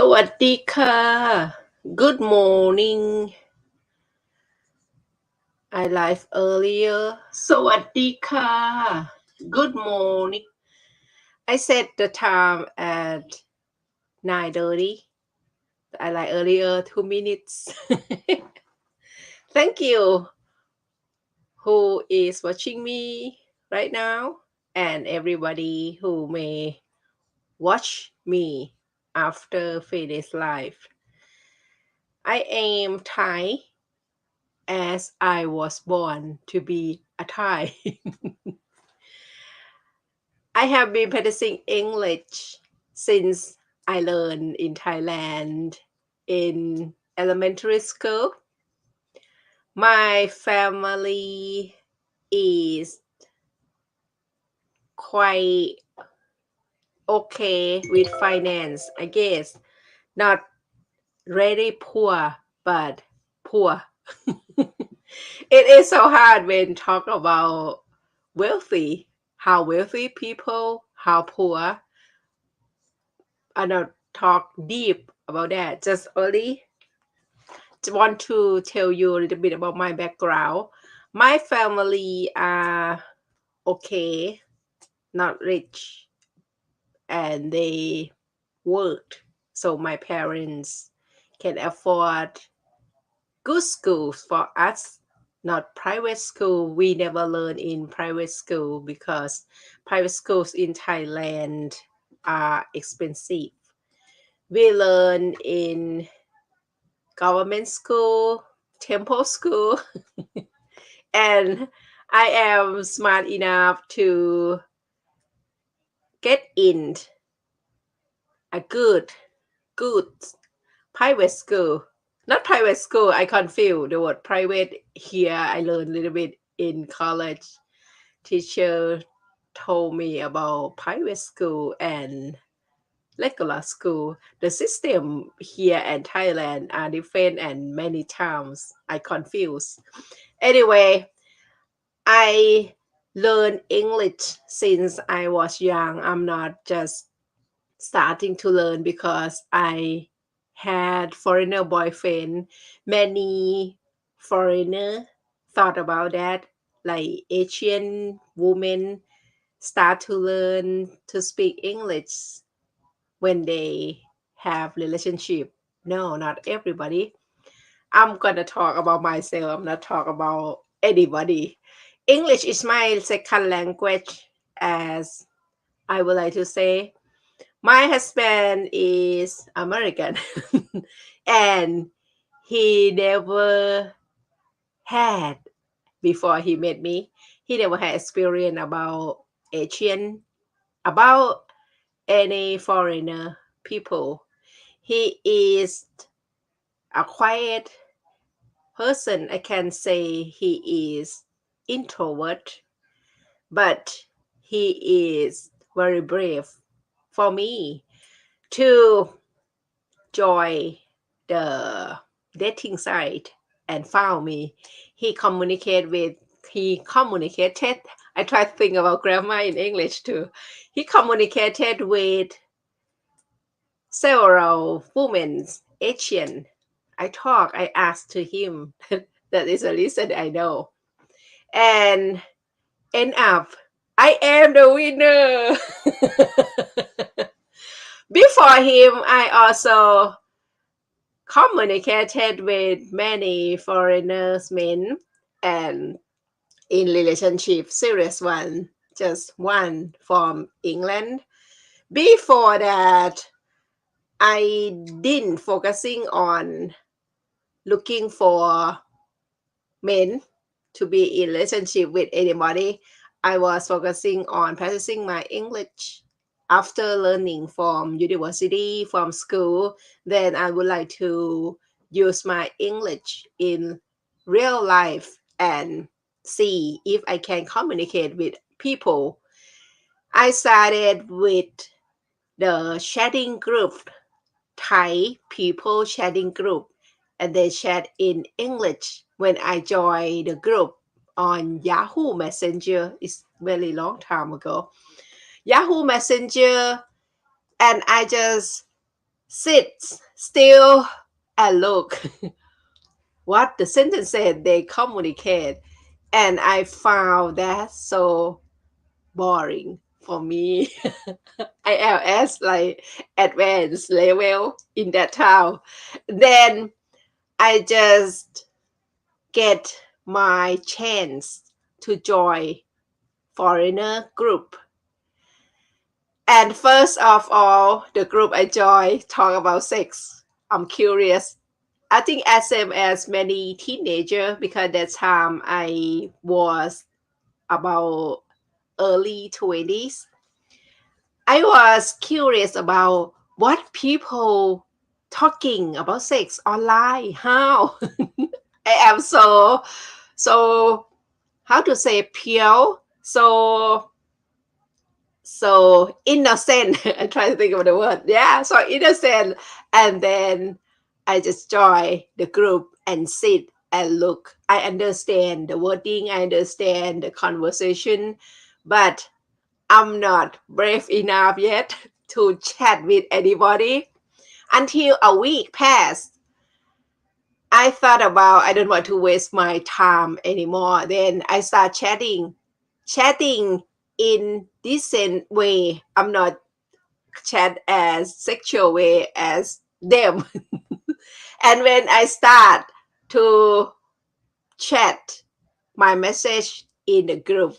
สวัสดีค่ะ Good morning. I live earlier. สวัสดีค่ะ Good morning. I set the time at 9:30. I like earlier 2 minutes. Thank you. Who is watching me right now and everybody who may watch me after finish live. I am Thai as I was born to be a Thai. I have been practicing English since I learned in Thailand in elementary school. My family is quite okay with finance, I guess. Not really poor, but poor. It is so hard when talk about wealthy, how wealthy people, how poor. I don't talk deep about that. Just only want to tell you a little bit about my background. My family are okay, not rich, and they worked, so my parents can afford good schools for us, not private school. We never learn in private school because private schools in Thailand are expensive. We learn in government school, temple school, and I am smart enough to get in a good private school. Not private school, I confuse the word private here. I learned a little bit in college. Teacher told me about private school and regular school. The system here in Thailand are different and many times I confuse. Anyway, I learned English since I was young. I'm not just starting to learn because I had foreigner boyfriend. Many foreigner thought about that, like Asian women start to learn to speak English when they have relationship. No, not everybody. I'm gonna talk about myself. I'm not talk about anybody. English is my second language, as I would like to say. My husband is American and he never had before he met me. He never had experience about Asian, about any foreigner people. He is a quiet person. I can say he is introvert, but he is very brave for me to join the dating site and found me. He communicated. I try to think about grammar in English too. He communicated with several women, Asian. I asked to him. That is a reason I know. And end up, I am the winner. Before him, I also communicated with many foreigners men and in relationship, serious one, just one from England. Before that, I didn't focusing on looking for men to be in relationship with anybody. I was focusing on practicing my English after learning from university, from school. Then I would like to use my English in real life and see if I can communicate with people. I started with the chatting group, Thai people chatting group, and they chat in English when I joined the group on Yahoo Messenger. It's very long time ago. Yahoo Messenger, and I just sit still and look. What the sentence said, they communicate. And I found that so boring for me. I am as like advanced level in that town. Then I just get my chance to join foreigner group. And first of all, the group I joined talk about sex. I'm curious. I think as same as many teenager because that time I was about early 20s. I was curious about what people talking about sex online. How? I am so how to say pure, so innocent. I try to think of the word. Yeah, so innocent. And then I just join the group and sit and look. I understand the wording, I understand the conversation, but I'm not brave enough yet to chat with anybody. Until a week passed, I thought about I don't want to waste my time anymore. Then I start chatting in decent way. I'm not chat as sexual way as them. And when I start to chat my message in the group,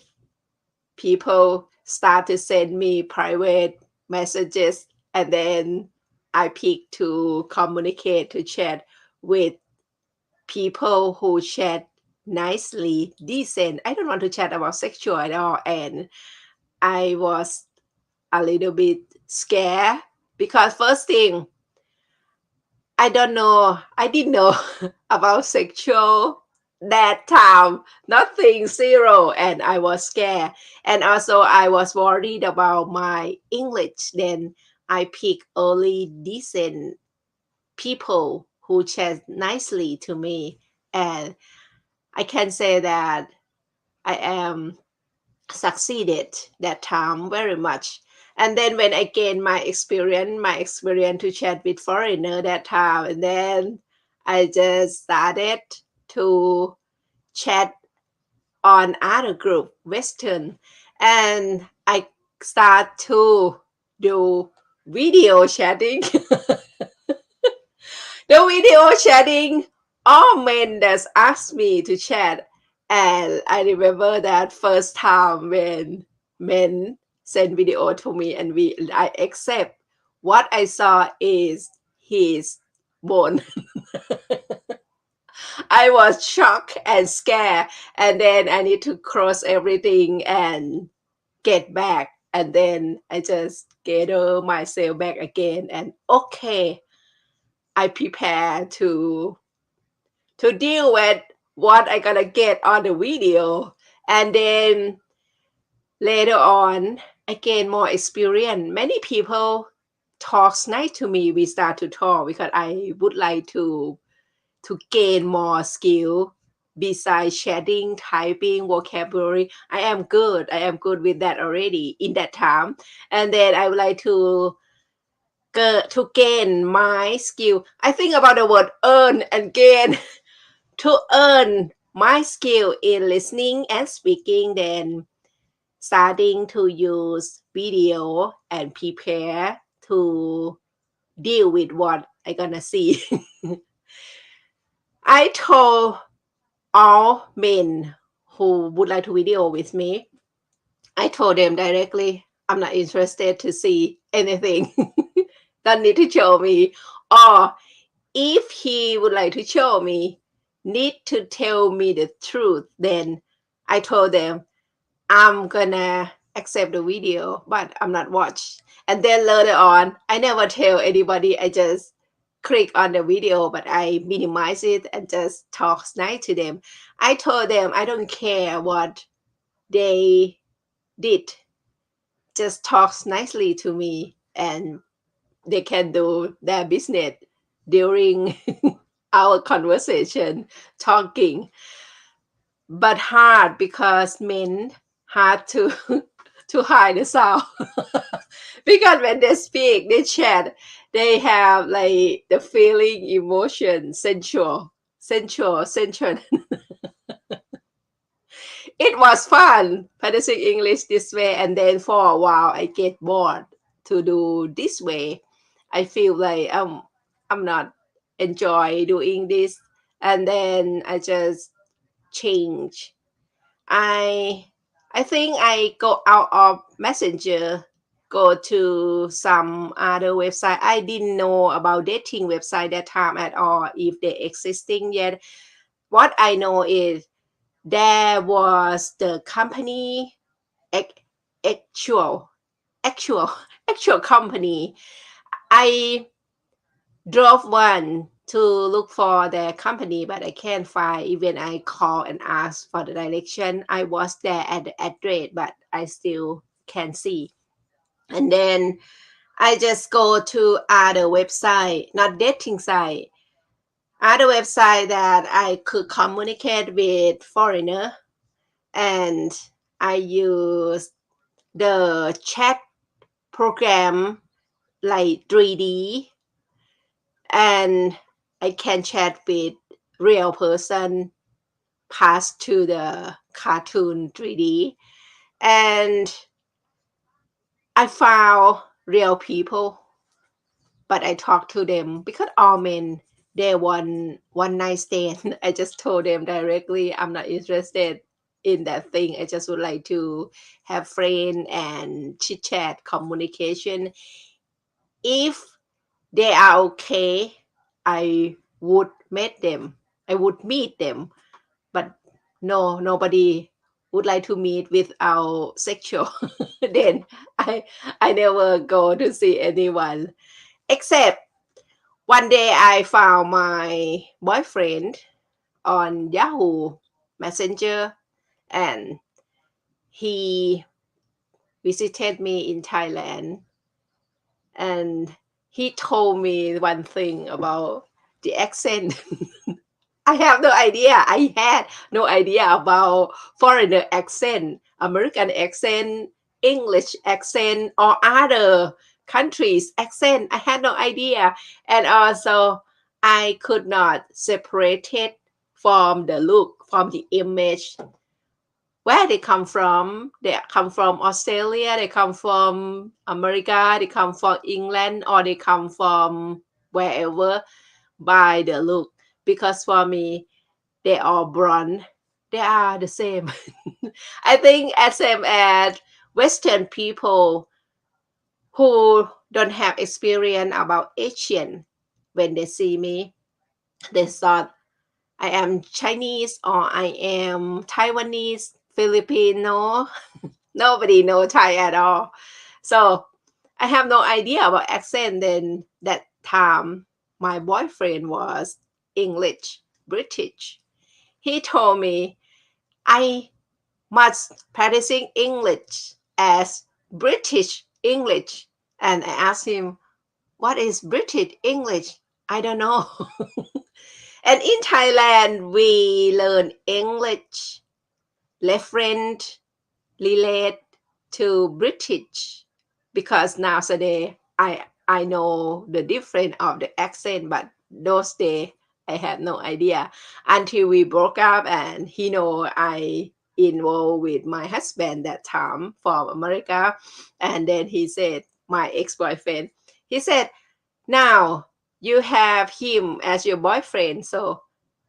people start to send me private messages, and then I pick to communicate, to chat with people who chat nicely, decent. I don't want to chat about sexual at all. And I was a little bit scared because first thing, I don't know, I didn't know about sexual that time, nothing, zero, and I was scared. And also I was worried about my English. Then I pick only decent people who chat nicely to me. And I can say that I am succeeded that time very much. And then when I gained my experience to chat with foreigner that time, and then I just started to chat on other group, Western, and I start to do video chatting. The video chatting, all men that asked me to chat. And I remember that first time when men send video to me and I accept. What I saw is his bone. I was shocked and scared. And then I need to cross everything and get back. And then I just gather myself back again and okay, I prepare to deal with what I gonna get on the video. And then later on, I gain more experience. Many people talks nice to me. We start to talk because I would like to gain more skill besides chatting, typing, vocabulary. I am good with that already in that time. And then I would like to gain my skill. I think about the word earn and gain. To earn my skill in listening and speaking, then starting to use video and prepare to deal with what I gonna see. I told all men who would like to video with me, I told them directly, I'm not interested to see anything. Don't need to show me. Or if he would like to show me, need to tell me the truth. Then I told them I'm gonna accept the video, but I'm not watch. And then later on, I never tell anybody. I just click on the video, but I minimize it and just talk nice to them. I told them I don't care what they did. Just talk nicely to me, and they can do their business during our conversation, talking. But hard because men hard to to hide the sound. Because when they speak, they chat, They have like the feeling, emotion, sensual. It was fun practicing English this way, and then for a while I get bored to do this way. I feel like I'm not enjoy doing this, and then I just change. I I think I go out of Messenger, go to some other website. I didn't know about dating website that time at all, if they existing yet. What I know is there was the company ac- actual actual actual company. I drove one to look for the company, but I can't find. Even I call and ask for the direction. I was there at the address, but I still can't see. And then I just go to other website, not dating site, other website that I could communicate with foreigner, and I use the chat program like 3D, and I can chat with real person pass to the cartoon 3D, and I found real people, but I talked to them because all men they want one night stand. I just told them directly I'm not interested in that thing. I just would like to have friend and chit chat communication. If they are okay, I would meet them. I would meet them, but no, nobody would like to meet without sexual. Then I I never go to see anyone, except one day I found my boyfriend on Yahoo Messenger, and he visited me in Thailand, and he told me one thing about the accent. I have no idea. I had no idea about foreigner accent, American accent, English accent, or other countries' accent. I had no idea. And also, I could not separate it from the look, from the image, where they come from. They come from Australia, they come from America, they come from England, or they come from wherever, by the look. Because for me, they are blonde. They are the same. I think as same as Western people who don't have experience about Asian. When they see me, they thought I am Chinese or I am Taiwanese, Filipino. Nobody know Thai at all. So I have no idea about accent. Then that time, my boyfriend was English, British. He told me I must practicing English as British English. And I asked him, what is British English? I don't know. And in Thailand, we learn English, reference, relate to British, because nowadays I know the difference of the accent, but those days I had no idea until we broke up, and he know I involved with my husband that time from America. And then he said, my ex-boyfriend, he said, now you have him as your boyfriend, so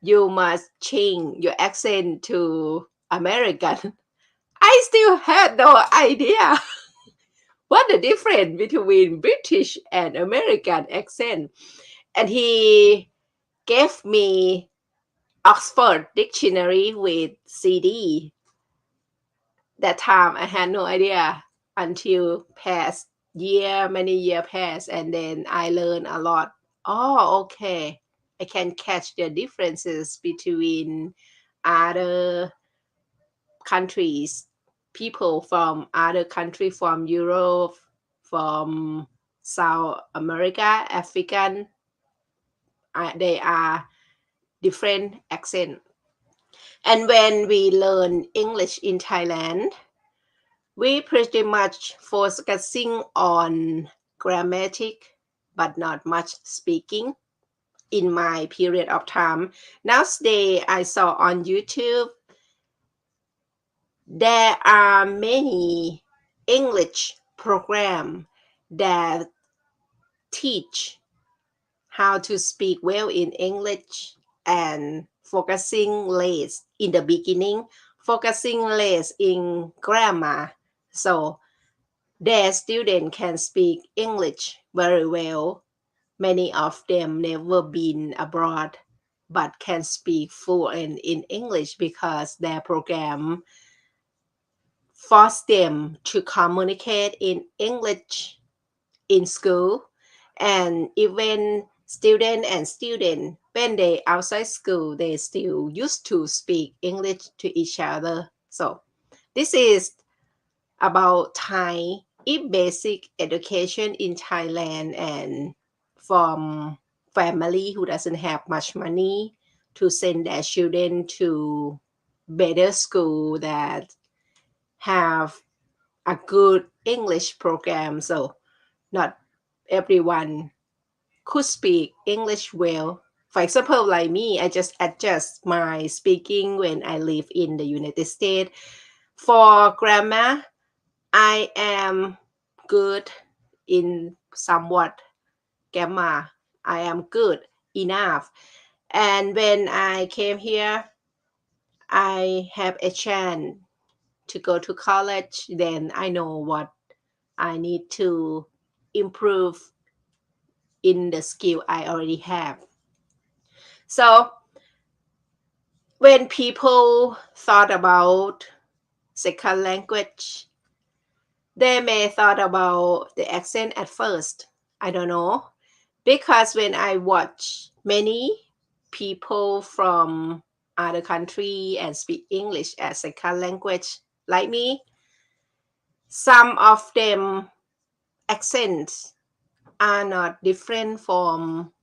you must change your accent to American. I still had no idea what the difference between British and American accent. And he gave me Oxford Dictionary with CD. That time I had no idea until past many year passed, and then I learned a lot. Oh, okay. I can catch the differences between other countries, people from other country, from Europe, from South America, African. They are different accent. And when we learn English in Thailand, we pretty much focusing on grammatic, but not much speaking in my period of time. Nowadays, I saw on YouTube there are many English program that teach how to speak well in English and focusing less in the beginning, focusing less in grammar. So their student can speak English very well. Many of them never been abroad but can speak fluent in English because their program force them to communicate in English in school. And even student when they outside school they still used to speak English to each other. So this is about Thai basic education in Thailand, and from family who doesn't have much money to send their children to better school that have a good English program. So not everyone could speak English well. For example, like me, I just adjust my speaking when I live in the United States. For grammar, I am good in somewhat grammar. I am good enough. And when I came here, I have a chance to go to college. Then I know what I need to improve in the skill I already have. So when people thought about second language, they may thought about the accent at first. I don't know. Because when I watch many people from other country and speak English as second language like me, some of them accents are not different from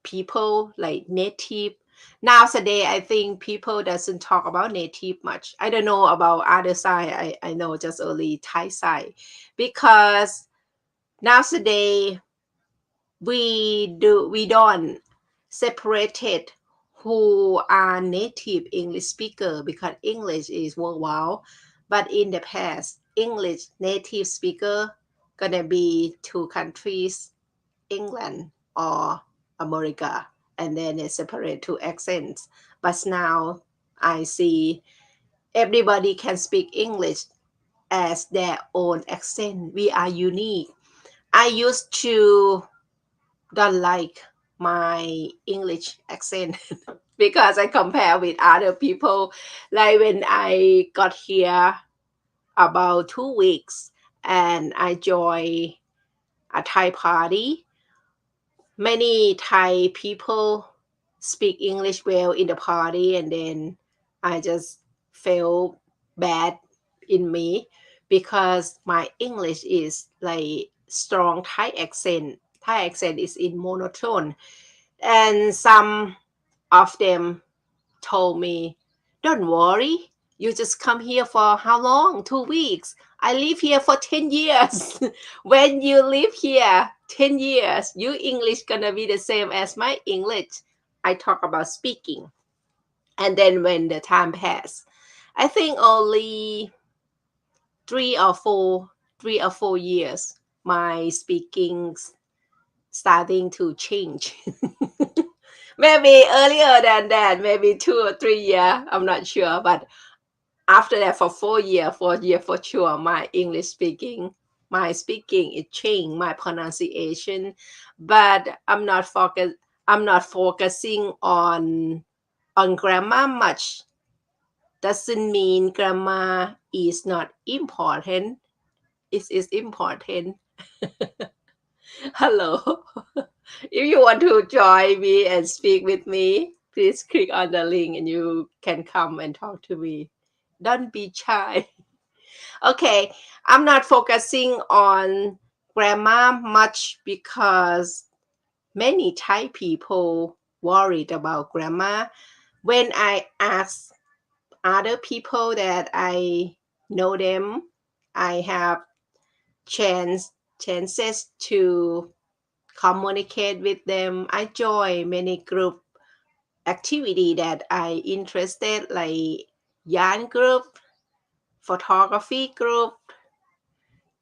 people like native. Nowadays, I think people doesn't talk about native much. I don't know about other side. I know just only Thai side. Because nowadays we don't separate it who are native English speaker because English is worldwide. But in the past, English native speaker gonna be two countries, England or America, and then they separate two accents. But now I see everybody can speak English as their own accent. We are unique. I used to don't like my English accent because I compare with other people. Like when I got here about 2 weeks and I joined a Thai party, many Thai people speak English well in the party, and then I just felt bad in me because my English is like strong Thai accent. Thai accent is in monotone, and some of them told me, "Don't worry, you just come here for how long? 2 weeks. I live here for 10 years. When you live here 10 years, your English gonna be the same as my English." I talk about speaking. And then when the time passed, I think only three or four, 3 or 4 years, my speaking starting to change. Maybe earlier than that, maybe 2 or 3 years. I'm not sure. But after that, for 4 years, 4 years for sure, my speaking it changed, my pronunciation. But I'm not focusing on grammar much. Doesn't mean grammar is not important. It is important. Hello. If you want to join me and speak with me, please click on the link and you can come and talk to me. Don't be shy. Okay, I'm not focusing on grammar much because many Thai people worried about grammar. When I ask other people that I know them, I have chances to communicate with them. I join many group activity that I interested, like yarn group, photography group,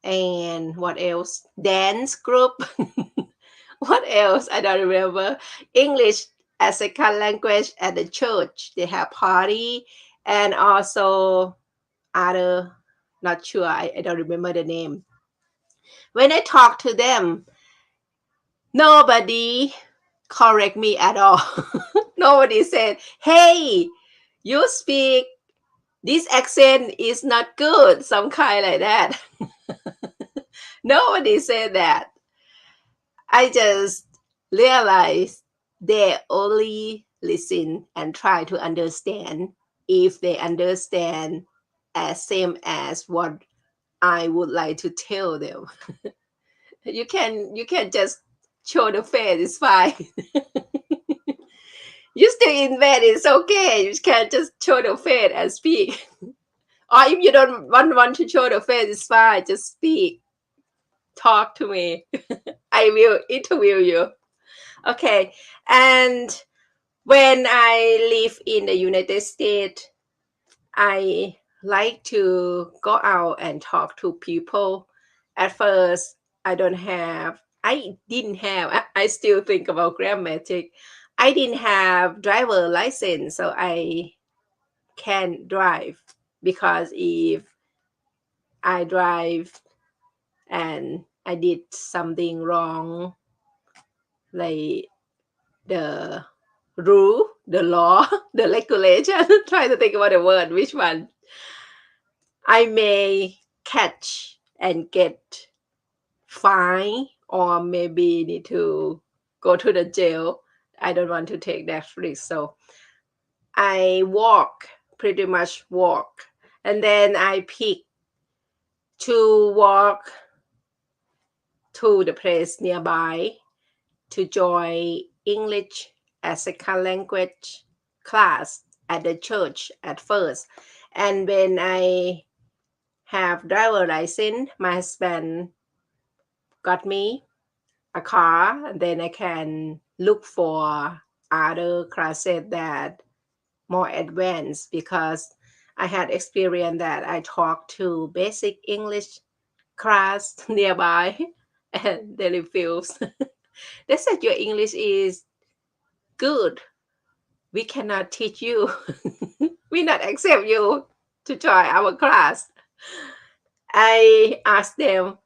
and what else? Dance group. What else? I don't remember. English as a second language at the church. They have party, and also other, not sure. I don't remember the name. When I talk to them, nobody correct me at all. Nobody said, "Hey, you speak this accent is not good," some kind like that. Nobody said that. I just realized they only listen and try to understand if they understand as same as what I would like to tell them. You can just show the face, it's fine. You still in bed, it's okay. You can just show the face and speak. Or if you don't want to show the face, it's fine. Just speak. Talk to me. I will interview you. Okay. And when I live in the United States, I like to go out and talk to people. At first, I didn't have, I still think about grammatic. I didn't have driver license, so I can drive because if I drive and I did something wrong, like the rule, the law, the regulation, try to think about the word, which one, I may catch and get fined or maybe need to go to the jail. I don't want to take that risk. So I walk, pretty much walk. And then I pick to walk to the place nearby to join English as a second language class at the church at first. And when I have driver license, my husband got me a car, and then I can look for other classes that more advanced because I had experience that I talked to basic English class nearby and they refused. They said your English is good. We cannot teach you. We not accept you to join our class. I asked them,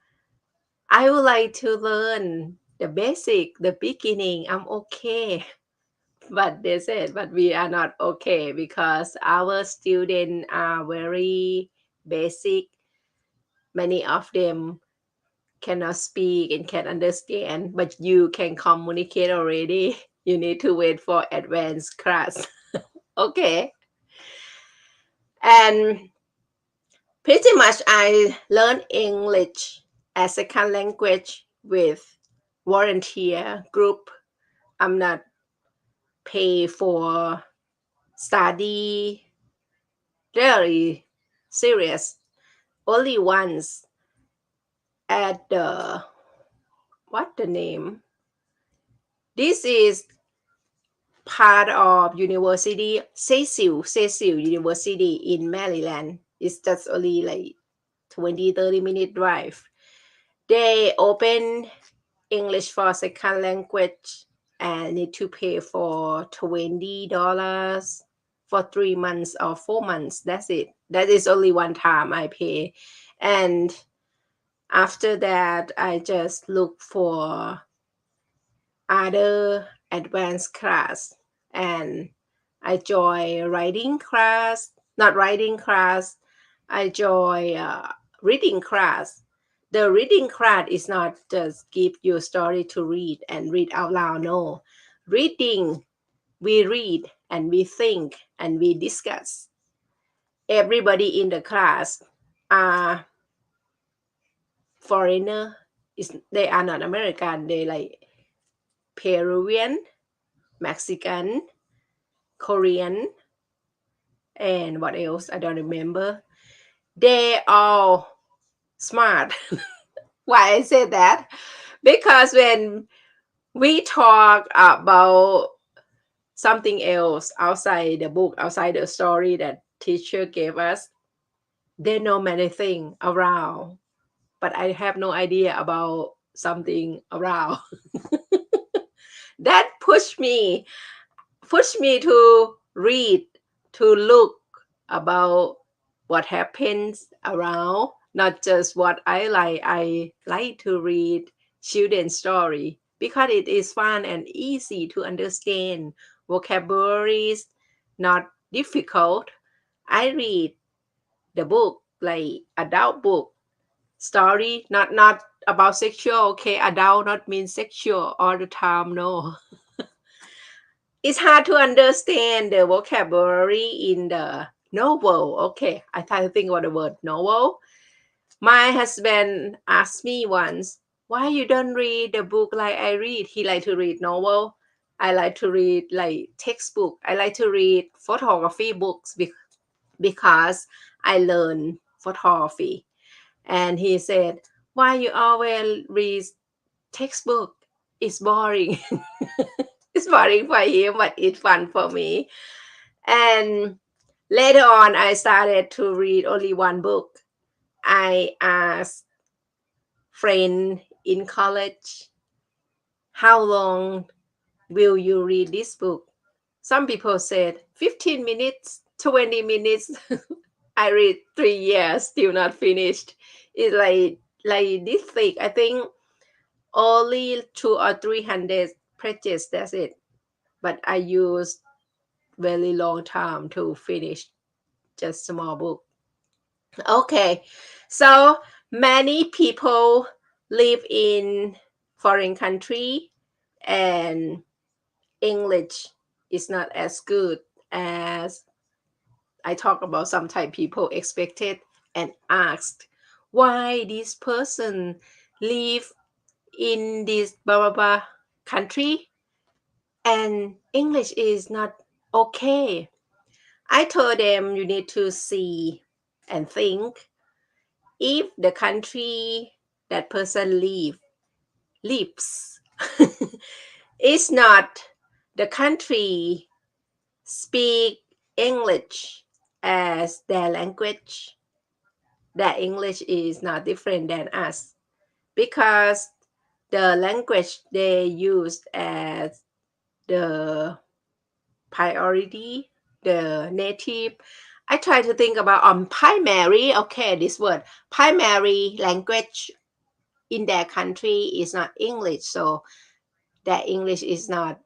I would like to learn the basic, the beginning. I'm okay. But they said, but we are not okay because our students are very basic. Many of them cannot speak and can understand, but you can communicate already. You need to wait for advanced class. Okay. And pretty much I learned English as a second language with volunteer group. I'm not pay for study very serious. Only once at the, what the name? This is part of university, Cecil University in Maryland. It's just only like 20-30 minute drive. They open English for second language and need to pay for $20 for 3 months or 4 months. That's it. That is only one time I pay. And after that, I just look for other advanced class and I join writing class, not writing class. I join reading class. The reading class is not just give you a story to read and read out loud. No, reading, we read and we think and we discuss. Everybody in the class are foreigner. They are not American. They like Peruvian, Mexican, Korean, and what else? I don't remember. They all smart. Why I say that? Because when We talk about something else outside the book, outside the story that teacher gave us. They know many things around, but I have no idea about something around. That pushed me to read, to look about what happens around, not just what I like. I like to read children's story because it is fun and easy to understand. Vocabularies not difficult. I read the book like adult book story, not about sexual. Okay, adult not mean sexual all the time. No, it's hard to understand the vocabulary in the novel. Okay, I try to think about the word novel. My husband asked me once, why you don't read the book like I read? He like to read novel. I like to read like textbook. I like to read photography books because I learn photography. And he said, why you always read textbook? It's boring. It's boring for him, but it's fun for me. And later on, I started to read only one book. I asked friend in college, how long will you read this book? Some people said 15 minutes, 20 minutes. I read 3 years, still not finished. It's like this thick. I think only 200 or 300 pages. That's it. But I used very long time to finish just small book. Okay, so many people live in foreign country and English is not as good as I talk about. Sometimes people expected and asked why this person live in this blah blah blah country and English is not okay. I told them you need to see and think if the country that person lives is not the country speak English as their language, that English is not different than us because the language they use as the priority, the native. I try to think about primary. Okay, this word primary language in their country is not English, so their English is not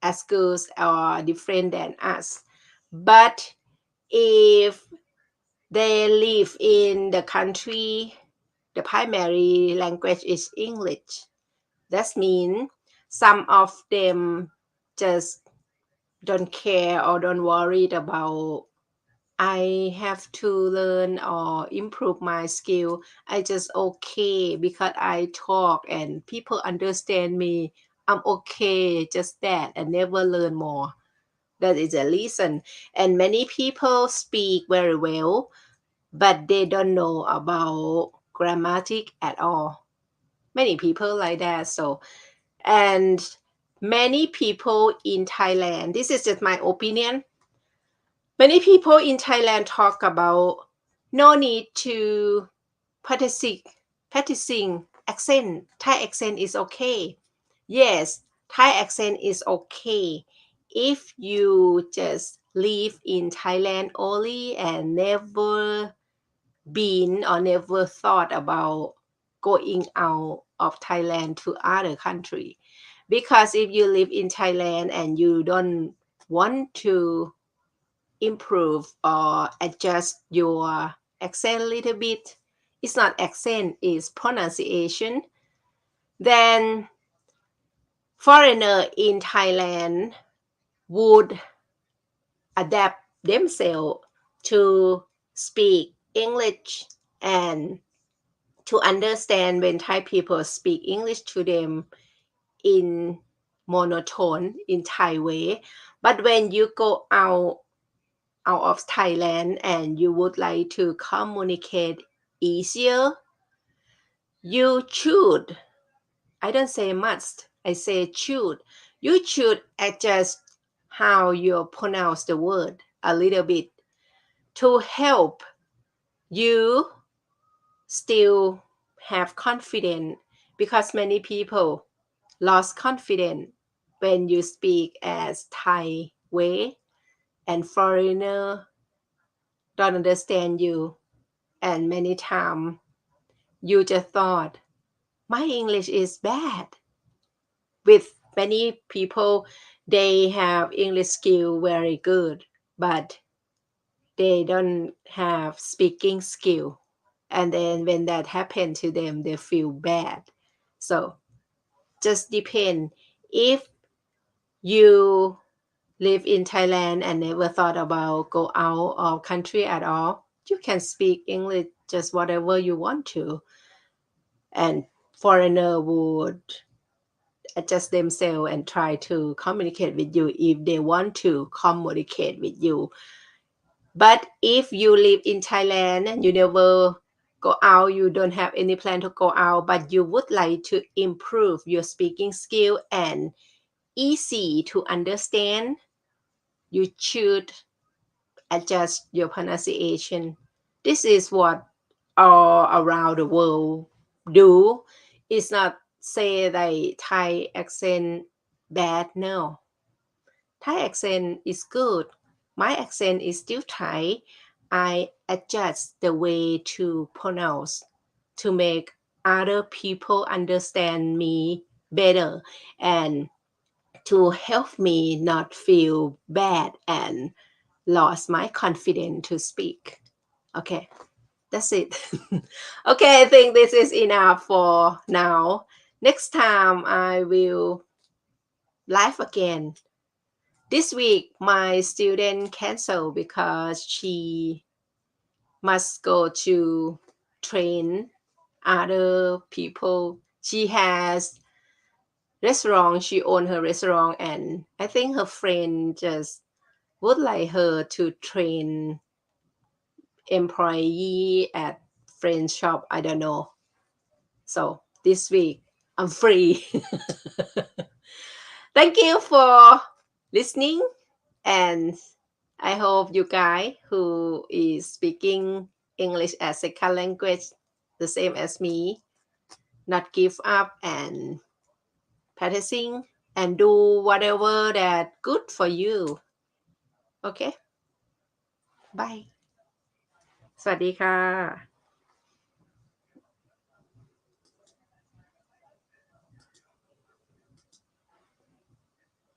as good or different than us. But if they live in the country, the primary language is English. That means some of them just don't care or don't worry about I have to learn or improve my skill. I just okay because I talk and people understand me. I'm okay, just that, and never learn more. That is a reason. And many people speak very well, but they don't know about grammatic at all. Many people like that. So, and many people in Thailand, this is just my opinion. Many people in Thailand talk about no need to practicing, practicing accent. Thai accent is okay. Yes, Thai accent is okay if you just live in Thailand only and never been or never thought about going out of Thailand to other country. Because if you live in Thailand and you don't want to improve or adjust your accent a little bit, it's not accent, it's pronunciation, then foreigner in Thailand would adapt themselves to speak English and to understand when Thai people speak English to them in monotone in Thai way. But when you go out of Thailand and you would like to communicate easier, you should, I don't say must, I say should. You should adjust how you pronounce the word a little bit to help you still have confidence, because many people lost confidence when you speak as Thai way, and foreigner don't understand you, and many times you just thought my English is bad. With many people, they have English skill very good, but they don't have speaking skill, and then when that happened to them they feel bad. So just depend. If you live in Thailand and never thought about go out of country at all, you can speak English just whatever you want to, and foreigner would adjust themselves and try to communicate with you if they want to communicate with you. But if you live in Thailand and you never go out, you don't have any plan to go out, but you would like to improve your speaking skill and easy to understand, you should adjust your pronunciation. This is what all around the world do. It's not say that Thai accent bad. No, Thai accent is good. My accent is still Thai. I adjust the way to pronounce to make other people understand me better, and to help me not feel bad and lost my confidence to speak. Okay, that's it. Okay, I think this is enough for now. Next time I will live again. This week my student canceled because she must go to train other people. She has restaurant, she own her restaurant, and I think her friend just would like her to train employee at friend shop. I don't know. So this week I'm free. Thank you for listening, and I hope you guys who is speaking English as second language the same as me not give up and practicing and do whatever that good for you. Okay, bye. สวัสดีค่ะ